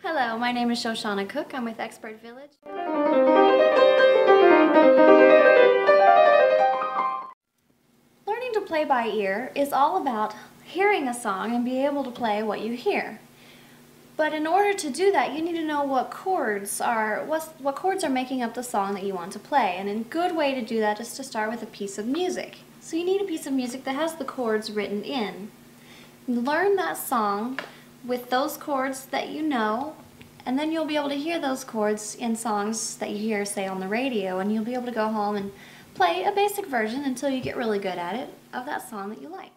Hello, my name is Shoshana Cook. I'm with Expert Village. Learning to play by ear is all about hearing a song and be able to play what you hear. But in order to do that, you need to know what chords are making up the song that you want to play. And a good way to do that is to start with a piece of music. So you need a piece of music that has the chords written in. Learn that song with those chords that you know, and then you'll be able to hear those chords in songs that you hear, say, on the radio, and you'll be able to go home and play a basic version until you get really good at it of that song that you like.